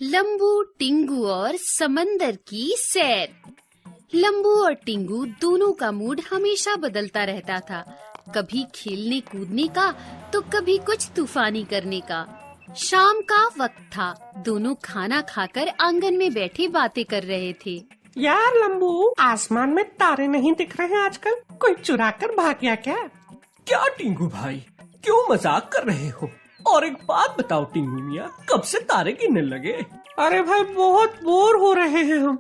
लंबू, टिंगू और समंदर की सैर। लंबू और टिंगू दोनों का मूड हमेशा बदलता रहता था, कभी खेलने कूदने का तो कभी कुछ तूफानी करने का। शाम का वक्त था, दोनों खाना खाकर आंगन में बैठे बातें कर रहे थे। यार लंबू, आसमान में तारे नहीं दिख रहे हैं आजकल, कोई चुरा कर भाग गया क्या? क्या टिंगू भाई, क्यों मजाक कर रहे हो? और एक बात बताओ टिंगू मियाँ, कब से तारे गिनने लगे? अरे भाई, बहुत बोर हो रहे हैं हम,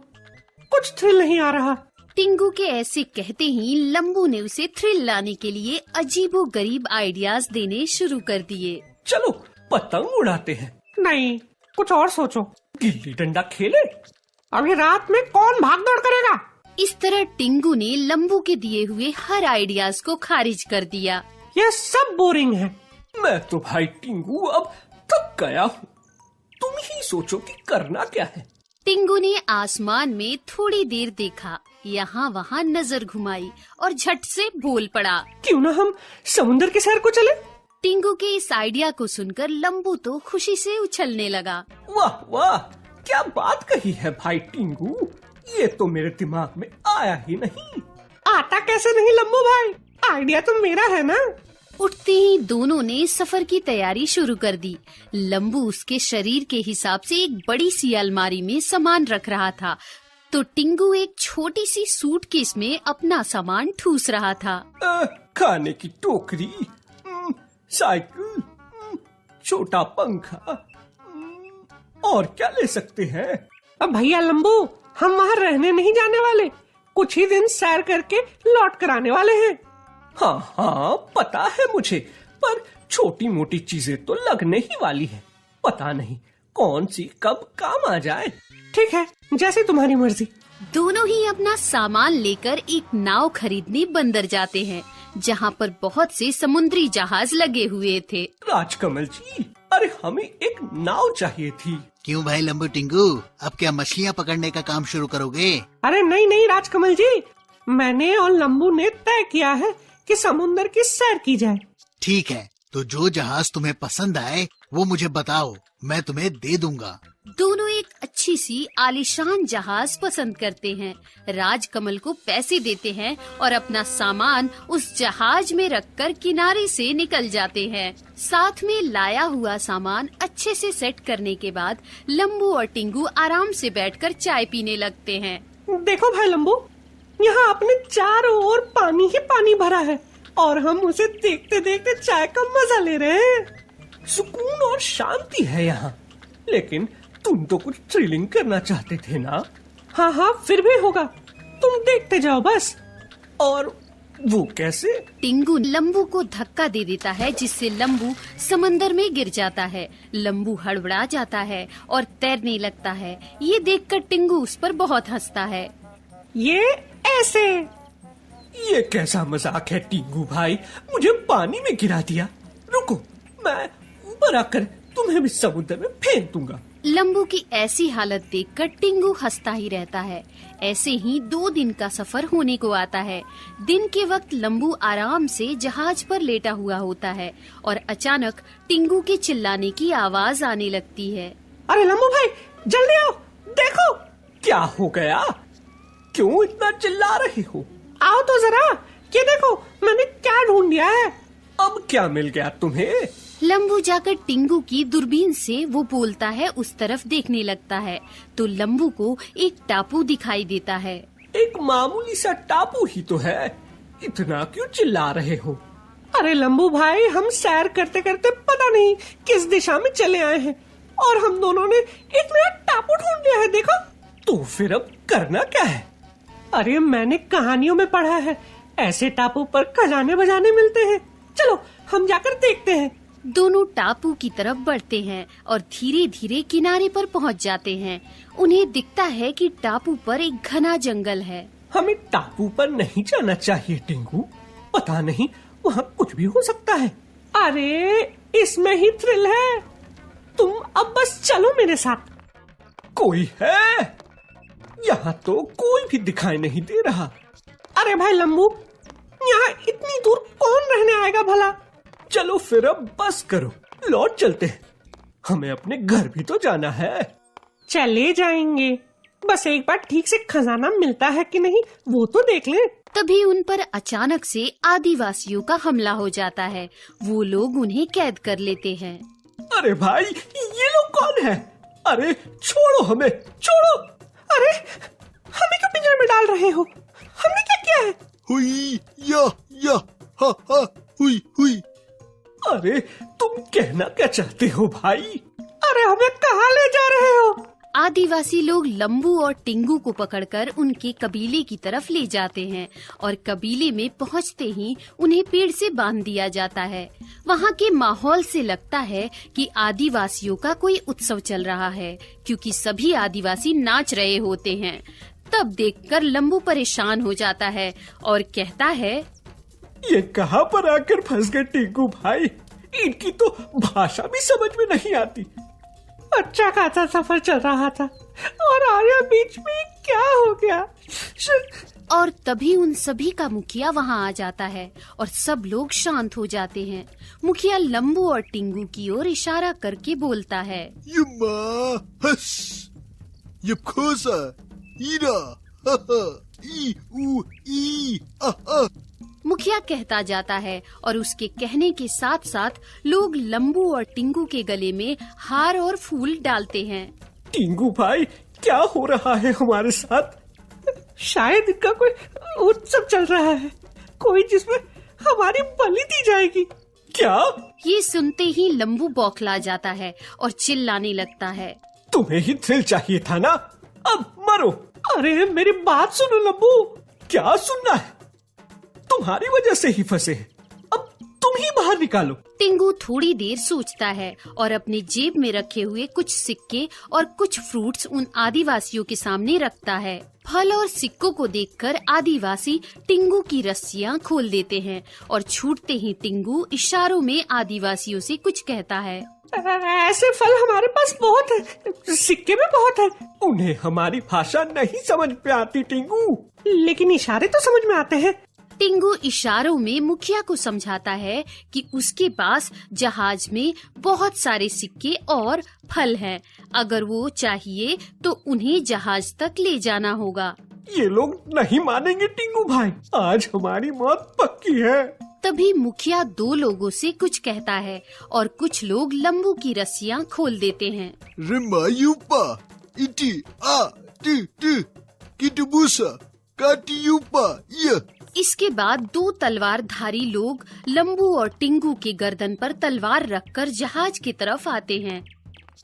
कुछ थ्रिल नहीं आ रहा। टिंगू के ऐसे कहते ही लंबू ने उसे थ्रिल लाने के लिए अजीबो गरीब आइडियाज देने शुरू कर दिए। चलो पतंग उड़ाते हैं। नहीं, कुछ और सोचो। गिल्ली डंडा खेले? अभी रात में कौन भाग दौड़ करेगा? इस तरह टिंगू ने लंबू के दिए हुए हर आइडियाज को खारिज कर दिया। ये सब बोरिंग है। मैं तो भाई टिंगू अब थक गया हूँ, तुम ही सोचो कि करना क्या है। टिंगू ने आसमान में थोड़ी देर देखा, यहाँ वहाँ नजर घुमाई और झट से बोल पड़ा, क्यों ना हम समुंदर की सैर को चले? टिंगू के इस आइडिया को सुनकर लंबू तो खुशी से उछलने लगा। वाह वाह, क्या बात कही है भाई टिंगू, ये तो मेरे दिमाग में आया ही नहीं। आता कैसे नहीं लंबू भाई, आइडिया तो मेरा है ना। उठते ही दोनों ने सफर की तैयारी शुरू कर दी। लंबू उसके शरीर के हिसाब से एक बड़ी सी अलमारी में सामान रख रहा था, तो टिंगू एक छोटी सी सूटकेस में अपना सामान ठूस रहा था। खाने की टोकरी, साइकिल, छोटा पंखा, और क्या ले सकते हैं? अब भैया लंबू, हम वहाँ रहने नहीं जाने वाले, कुछ ही दिन सैर करके लौट कर आने वाले हैं। हाँ हाँ पता है मुझे, पर छोटी मोटी चीजें तो लगने ही वाली है, पता नहीं कौन सी कब काम आ जाए। ठीक है, जैसे तुम्हारी मर्जी। दोनों ही अपना सामान लेकर एक नाव खरीदने बंदर जाते हैं, जहाँ पर बहुत से समुद्री जहाज लगे हुए थे। राजकमल जी, अरे हमें एक नाव चाहिए थी। क्यों भाई लंबू टिंगू, अब क्या मछलियाँ पकड़ने का काम शुरू करोगे? अरे नहीं नहीं राजकमल जी, मैंने और लंबू ने तय किया है कि समुंदर की सैर की जाए। ठीक है, तो जो जहाज तुम्हें पसंद आए वो मुझे बताओ, मैं तुम्हें दे दूंगा। दोनों एक अच्छी सी आलीशान जहाज पसंद करते हैं, राजकमल को पैसे देते हैं और अपना सामान उस जहाज में रखकर किनारे से निकल जाते हैं। साथ में लाया हुआ सामान अच्छे से सेट करने के बाद लंबू और टिंगू आराम से बैठकर चाय पीने लगते हैं। देखो भाई लंबू, यहाँ अपने चारों ओर पानी ही पानी भरा है और हम उसे देखते देखते चाय का मजा ले रहे हैं। सुकून और शांति है यहाँ, लेकिन तुम तो कुछ थ्रिलिंग करना चाहते थे ना? हाँ हाँ, फिर भी होगा, तुम देखते जाओ बस। और वो कैसे? टिंगू लंबू को धक्का दे देता है, जिससे लंबू समंदर में गिर जाता है। लंबू हड़बड़ा जाता है और तैरने लगता है। ये देखकर टिंगू उस पर बहुत हंसता है। ये ऐसे? ये कैसा मजाक है टिंगू भाई, मुझे पानी में गिरा दिया। रुको, मैं ऊपर आकर तुम्हें भी समुद्र में फेंक दूंगा। लंबू की ऐसी हालत देखकर टिंगू हंसता ही रहता है। ऐसे ही 2 दिन का सफर होने को आता है। दिन के वक्त लंबू आराम से जहाज पर लेटा हुआ होता है और अचानक टिंगू के चिल्लाने की आवाज आने लगती है। अरे लंबू भाई, जल्दी आओ, देखो। क्या हो गया, क्यों इतना चिल्ला रहे हो? आओ तो जरा, ये देखो मैंने क्या ढूंढ लिया है। अब क्या मिल गया तुम्हें? लंबू जाकर टिंगू की दूरबीन से वो बोलता है उस तरफ देखने लगता है, तो लंबू को एक टापू दिखाई देता है। एक मामूली सा टापू ही तो है, इतना क्यों चिल्ला रहे हो? अरे लंबू भाई, हम सैर करते करते पता नहीं किस दिशा में चले आए हैं और हम दोनों ने एक नया टापू ढूंढ लिया है, देखो। तो फिर अब करना क्या है? अरे मैंने कहानियों में पढ़ा है, ऐसे टापू पर खजाने बजाने मिलते हैं। चलो हम जाकर देखते हैं। दोनों टापू की तरफ बढ़ते हैं और धीरे धीरे किनारे पर पहुंच जाते हैं। उन्हें दिखता है कि टापू पर एक घना जंगल है। हमें टापू पर नहीं जाना चाहिए टिंगू, पता नहीं वहाँ कुछ भी हो सकता है। अरे इसमें ही थ्रिल है, तुम अब बस चलो मेरे साथ। कोई है? यहाँ तो कोई भी दिखाई नहीं दे रहा। अरे भाई लंबू, यहाँ इतनी दूर कौन रहने आएगा भला? चलो फिर अब बस करो, लौट चलते हैं, हमें अपने घर भी तो जाना है। चले जाएंगे, बस एक बार ठीक से खजाना मिलता है कि नहीं वो तो देख ले। तभी उन पर अचानक से आदिवासियों का हमला हो जाता है। वो लोग उन्हें कैद कर लेते हैं। अरे भाई, ये लोग कौन है? अरे छोड़ो हमें, छोड़ो। अरे हमें क्यों पिंजरे में डाल रहे हो? हमने क्या किया है? हुई या हा हा हुई हुई। अरे तुम कहना क्या चाहते हो भाई? अरे हमें कहाँ ले जा रहे हो? आदिवासी लोग लंबू और टिंगू को पकड़कर उनके कबीले की तरफ ले जाते हैं और कबीले में पहुंचते ही उन्हें पेड़ से बांध दिया जाता है। वहां के माहौल से लगता है कि आदिवासियों का कोई उत्सव चल रहा है, क्योंकि सभी आदिवासी नाच रहे होते हैं। तब देखकर लंबू परेशान हो जाता है और कहता है, ये कहाँ पर आकर फंस गए टिंकू भाई? इनकी तो भाषा भी समझ में नहीं आती। अच्छा खासा सफर चल रहा था और आर्या बीच में क्या हो गया? और तभी उन सभी का मुखिया वहां आ जाता है और सब लोग शांत हो जाते हैं। मुखिया लंबू और टिंगू की ओर इशारा करके बोलता है, युम्मा हस युपखोसा ईरा हा हा ई ऊ ई आ आ। मुखिया कहता जाता है और उसके कहने के साथ साथ लोग लंबू और टिंगू के गले में हार और फूल डालते हैं। टिंकू भाई, क्या हो रहा है हमारे साथ? शायद इनका कोई उत्सव चल रहा है, कोई जिसमें हमारी बलि दी जाएगी। क्या? ये सुनते ही लंबू बौखला जाता है और चिल्लाने लगता है, तुम्हें ही थ्रिल चाहिए था ना? अब मरो। अरे मेरी बात सुनो लंबू। क्या सुनना है? तुम्हारी वजह से ही फंसे हैं। अब तुम ही बाहर निकालो। टिंगू थोड़ी देर सोचता है और अपने जेब में रखे हुए कुछ सिक्के और कुछ फ्रूट्स उन आदिवासियों के सामने रखता है। फल और सिक्कों को देखकर आदिवासी टिंगू की रस्सियां खोल देते हैं और छूटते ही टिंगू इशारों में आदिवासियों से कुछ कहता है। ऐसे फल हमारे पास बहुत है, सिक्के में बहुत है। उन्हें हमारी भाषा नहीं समझ में आती टिंगू। लेकिन इशारे तो समझ में आते हैं। टिंगू इशारों में मुखिया को समझाता है कि उसके पास जहाज में बहुत सारे सिक्के और फल हैं। अगर वो चाहिए तो उन्हें जहाज तक ले जाना होगा। ये लोग नहीं मानेंगे टिंगू भाई, आज हमारी मौत पक्की है। तभी मुखिया दो लोगों से कुछ कहता है और कुछ लोग लंबू की रस्सियां खोल देते हैं। रिम्मा युपा इटी आ टी टी किटबुसा काटी युपा ये। इसके बाद दो तलवारधारी लोग लंबू और टिंगू के गर्दन पर तलवार रखकर जहाज की तरफ आते हैं।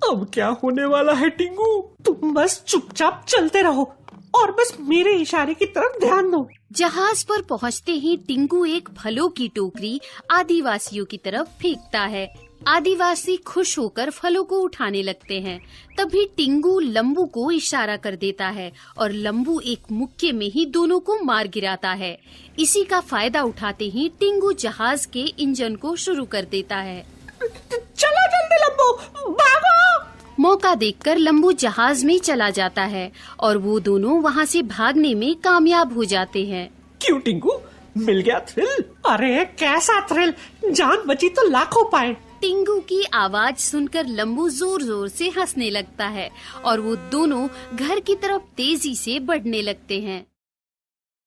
अब क्या होने वाला है टिंगू? तुम बस चुपचाप चलते रहो और बस मेरे इशारे की तरफ ध्यान दो। जहाज पर पहुंचते ही टिंगू एक फलों की टोकरी आदिवासियों की तरफ फेंकता है। आदिवासी खुश होकर फलों को उठाने लगते हैं। तभी टिंगू लंबू को इशारा कर देता है और लंबू एक मुक्के में ही दोनों को मार गिराता है। इसी का फायदा उठाते ही टिंगू जहाज के इंजन को शुरू कर देता है। चलो जल्दी लंबू, भागो। मौका देखकर लंबू जहाज में चला जाता है और वो दोनों वहाँ से भागने में कामयाब हो जाते हैं। क्यों टिंगू, मिल गया थ्रिल? अरे कैसा थ्रिल, जान बची तो लाखों पाए। टिंगू की आवाज सुनकर लंबू जोर जोर से हंसने लगता है और वो दोनों घर की तरफ तेजी से बढ़ने लगते हैं।